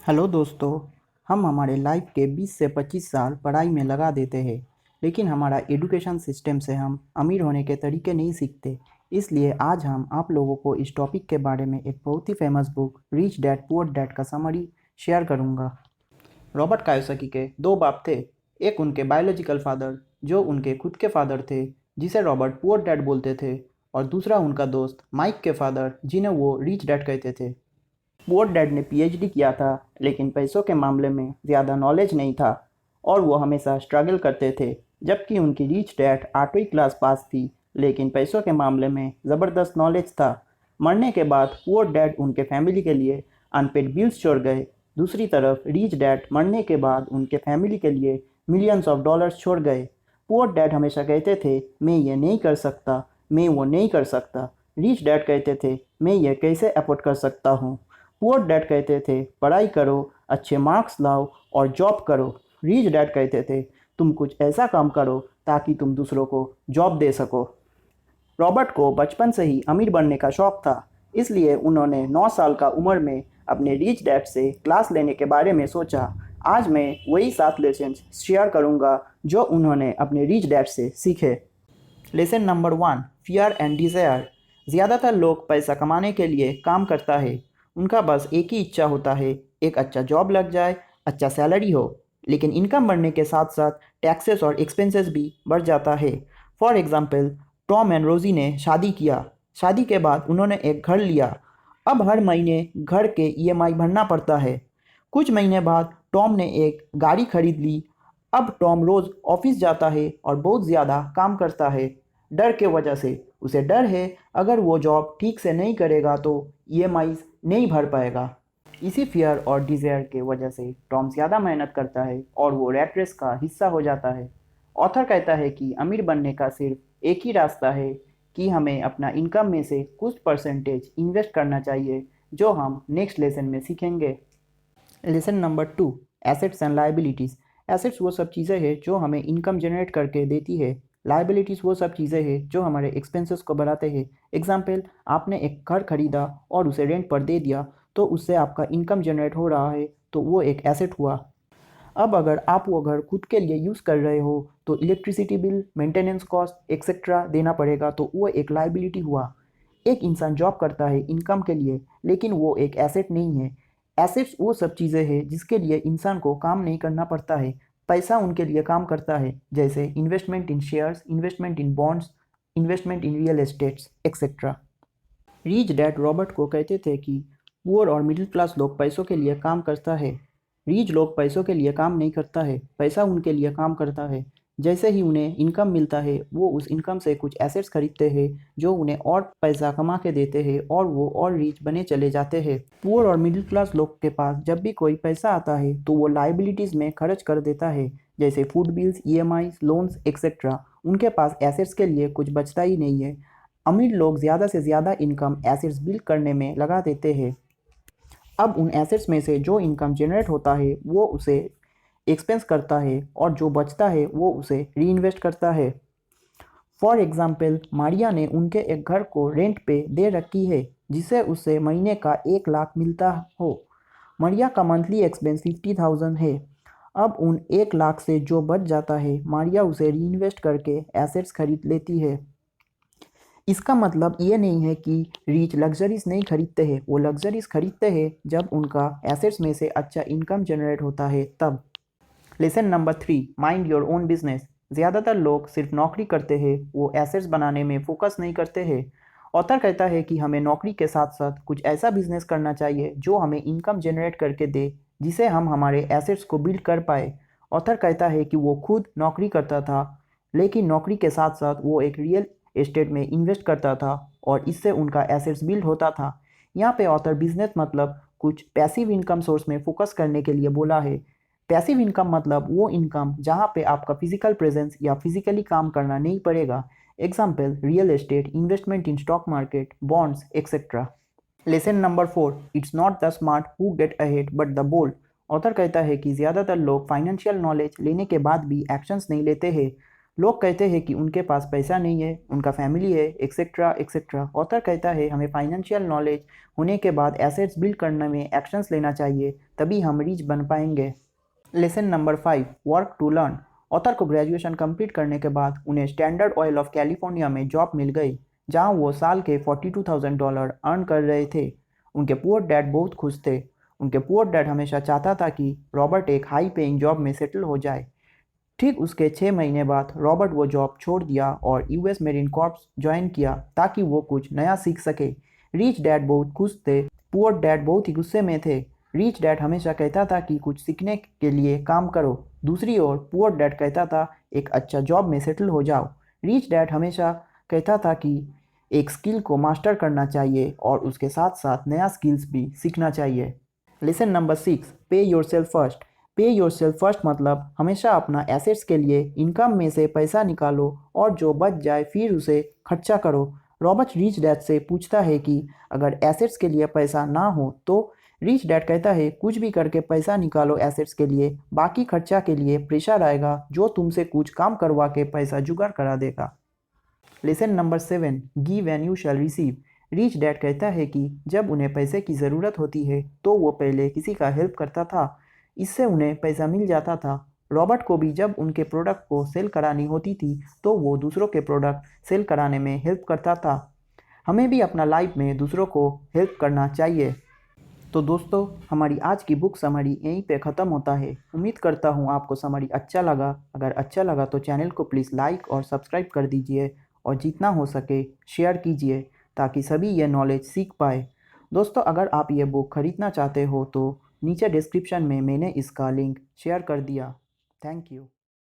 Hello दोस्तों। हम हमारे लाइफ के 20 से 25 साल पढ़ाई में लगा देते हैं, लेकिन हमारा एजुकेशन सिस्टम से हम अमीर होने के तरीके नहीं सीखते। इसलिए आज हम आप लोगों को इस टॉपिक के बारे में एक बहुत ही famous book rich dad poor dad का समरी शेयर करूंगा। रॉबर्ट कायोसाकी के दो बाप थे। एक उनके बायोलॉजिकल फादर जो उनके खुद के फादर थे, जिसे रॉबर्ट पुअर डैड बोलते थे, और दूसरा उनका दोस्त माइक के फादर, जिन्हें वो रिच डैड कहते थे। पुअर डैड ने पीएचडी किया था, लेकिन पैसों के मामले में ज़्यादा नॉलेज नहीं था और वो हमेशा स्ट्रगल करते थे। जबकि उनकी रिच डैड 8वीं क्लास पास थी, लेकिन पैसों के मामले में ज़बरदस्त नॉलेज था। मरने के बाद पुअर डैड उनके फैमिली के लिए अनपेड बिल्स छोड़ गए। दूसरी तरफ रिच डैड मरने के बाद उनके फैमिली के लिए मिलियंस ऑफ डॉलर्स छोड़ गए। पुअर डैड हमेशा कहते थे, मैं ये नहीं कर सकता, मैं वो नहीं कर सकता। रिच डैड कहते थे, मैं ये कैसे अफोर्ड कर सकता हूँ। पुअर डैड कहते थे, पढ़ाई करो, अच्छे मार्क्स लाओ और जॉब करो। रिच डैड कहते थे, तुम कुछ ऐसा काम करो ताकि तुम दूसरों को जॉब दे सको। रॉबर्ट को बचपन से ही अमीर बनने का शौक था, इसलिए उन्होंने 9 साल का उम्र में अपने रिच डैड से क्लास लेने के बारे में सोचा। आज मैं वही 7 लेसन शेयर करूंगा जो उन्होंने अपने रिच डैड से सीखे। Lesson number 1, fear and desire. ज़्यादातर लोग पैसा कमाने के लिए काम करता है। उनका बस एक ही इच्छा होता है, एक अच्छा जॉब लग जाए, अच्छा सैलरी हो। लेकिन इनकम बढ़ने के साथ साथ टैक्सेस और एक्सपेंसेस भी बढ़ जाता है। फॉर एग्जांपल, टॉम एंड रोजी ने शादी किया। शादी के बाद उन्होंने एक घर लिया। अब हर महीने घर के ईएमआई भरना पड़ता है। कुछ महीने बाद टॉम ने एक गाड़ी खरीद ली। अब टॉम रोज़ ऑफिस जाता है और बहुत ज़्यादा काम करता है। डर के वजह से उसे डर है, अगर वो जॉब ठीक से नहीं करेगा तो ईएमआईज़ नहीं भर पाएगा। इसी फियर और डिज़ायर के वजह से टॉम ज़्यादा मेहनत करता है और वो रैट रेस का हिस्सा हो जाता है। ऑथर कहता है कि अमीर बनने का सिर्फ एक ही रास्ता है कि हमें अपना इनकम में से कुछ परसेंटेज इन्वेस्ट करना चाहिए, जो हम नेक्स्ट लेसन में सीखेंगे। Lesson number 2, assets and liabilities. Assets वो सब चीज़ें हैं जो हमें इनकम जनरेट करके देती है। लाइबिलिटीज़ वो सब चीज़ें हैं जो हमारे एक्सपेंसेस को बढ़ाते हैं। एग्जाम्पल, आपने एक घर खरीदा और उसे रेंट पर दे दिया, तो उससे आपका इनकम जनरेट हो रहा है, तो वो एक एसेट हुआ। अब अगर आप वो घर खुद के लिए यूज़ कर रहे हो तो electricity bill, maintenance cost etcetera देना पड़ेगा, तो वो एक लाइबिलिटी हुआ। एक इंसान जॉब करता है इनकम के लिए, लेकिन वो एक एसेट नहीं है। एसेट्स वो सब चीज़ें हैं जिसके लिए इंसान को काम नहीं करना पड़ता है, पैसा उनके लिए काम करता है, जैसे investment in shares, investment in bonds, investment in real estates etcetera. Rich dad Robert को कहते थे कि पुअर और मिडिल क्लास लोग पैसों के लिए काम करता है। रिच लोग पैसों के लिए काम नहीं करता है, पैसा उनके लिए काम करता है। जैसे ही उन्हें इनकम मिलता है, वो उस इनकम से कुछ एसेट्स खरीदते हैं जो उन्हें और पैसा कमा के देते हैं और वो और रिच बने चले जाते हैं। पुअर और मिडिल क्लास लोग के पास जब भी कोई पैसा आता है तो वो लाइबिलिटीज़ में खर्च कर देता है, जैसे food bills, EMI, loans etcetera. उनके पास एसेट्स के लिए कुछ बचता ही नहीं है। अमीर लोग ज़्यादा से ज़्यादा इनकम एसेट्स बिल्ड करने में लगा देते हैं। अब उन एसेट्स में से जो इनकम जनरेट होता है वो उसे एक्सपेंस करता है और जो बचता है वो उसे री इन्वेस्ट करता है। फॉर एग्ज़ाम्पल, मारिया ने उनके एक घर को रेंट पे दे रखी है, जिसे उसे महीने का 1 लाख मिलता हो। मारिया का मंथली एक्सपेंस 50,000 है। अब उन 1 लाख से जो बच जाता है, मारिया उसे री इन्वेस्ट करके एसेट्स खरीद लेती है। इसका मतलब ये नहीं है कि रिच लग्जरीज नहीं खरीदते हैं, वो लग्जरीज खरीदते हैं जब उनका एसेट्स में से अच्छा इनकम जनरेट होता है तब। Lesson number 3, mind your own business. ज़्यादातर लोग सिर्फ नौकरी करते हैं, वो एसेट्स बनाने में फोकस नहीं करते हैं। ऑथर कहता है कि हमें नौकरी के साथ साथ कुछ ऐसा बिजनेस करना चाहिए जो हमें इनकम जनरेट करके दे, जिसे हम हमारे एसेट्स को बिल्ड कर पाए। ऑथर कहता है कि वो खुद नौकरी करता था, लेकिन नौकरी के साथ साथ वो एक रियल एस्टेट में इन्वेस्ट करता था और इससे उनका एसेट्स बिल्ड होता था। यहाँ पे ऑथर बिजनेस मतलब कुछ पैसिव इनकम सोर्स में फोकस करने के लिए बोला है। पैसिव इनकम मतलब वो इनकम जहाँ पे आपका फिजिकल प्रेजेंस या फिजिकली काम करना नहीं पड़ेगा। Example, real estate, investment in stock market, bonds etcetera. Lesson number 4, it's not the smart who get ahead but the bold. Author कहता है कि ज़्यादातर लोग फाइनेंशियल नॉलेज लेने के बाद भी एक्शंस नहीं लेते हैं। लोग कहते हैं कि उनके पास पैसा नहीं है, उनका फैमिली है, एक्सेट्रा एक्सेट्रा। ऑथर कहता है हमें फाइनेंशियल नॉलेज होने के बाद एसेट्स बिल्ड करने में एक्शंस लेना चाहिए, तभी हम रिच बन पाएंगे। Lesson number 5, work to learn. Author को ग्रेजुएशन कंप्लीट करने के बाद उन्हें स्टैंडर्ड ऑयल ऑफ कैलिफोर्निया में जॉब मिल गई, जहां वो साल के $42,000 अर्न कर रहे थे। उनके पुअर डैड बहुत खुश थे। उनके पुअर डैड हमेशा चाहता था कि रॉबर्ट एक हाई पेइंग जॉब में सेटल हो जाए। ठीक उसके 6 महीने बाद रॉबर्ट वो जॉब छोड़ दिया और यूएस मेरीन कॉर्प्स ज्वाइन किया ताकि वो कुछ नया सीख सके। रिच डैड बहुत खुश थे, पुअर डैड बहुत ही गुस्से में थे। रिच डैड हमेशा कहता था कि कुछ सीखने के लिए काम करो, दूसरी ओर पुअर डैड कहता था एक अच्छा जॉब में सेटल हो जाओ। रिच डैड हमेशा कहता था कि एक स्किल को मास्टर करना चाहिए और उसके साथ साथ नया स्किल्स भी सीखना चाहिए। लेसन नंबर 6, पे योरसेल्फ फर्स्ट। पे योरसेल्फ फर्स्ट मतलब हमेशा अपना एसेट्स के लिए इनकम में से पैसा निकालो और जो बच जाए फिर उसे खर्चा करो। रॉबर्ट रिच डैड से पूछता है कि अगर एसेट्स के लिए पैसा ना हो तो रिच डैड कहता है कुछ भी करके पैसा निकालो एसेट्स के लिए, बाकी खर्चा के लिए प्रेशर आएगा जो तुमसे कुछ काम करवा के पैसा जुगाड़ करा देगा। Lesson number 7, give and you shall receive. Rich dad कहता है कि जब उन्हें पैसे की ज़रूरत होती है तो वो पहले किसी का हेल्प करता था, इससे उन्हें पैसा मिल जाता था। रॉबर्ट को भी जब उनके प्रोडक्ट को सेल करानी होती थी तो वो दूसरों के प्रोडक्ट सेल कराने में हेल्प करता था। हमें भी अपना लाइफ में दूसरों को हेल्प करना चाहिए। तो दोस्तों, हमारी आज की बुक समरी यहीं पे ख़त्म होता है। उम्मीद करता हूँ आपको समरी अच्छा लगा। अगर अच्छा लगा तो चैनल को प्लीज़ लाइक और सब्सक्राइब कर दीजिए और जितना हो सके शेयर कीजिए ताकि सभी ये नॉलेज सीख पाए। दोस्तों, अगर आप ये बुक ख़रीदना चाहते हो तो नीचे डिस्क्रिप्शन में मैंने इसका लिंक शेयर कर दिया। Thank you.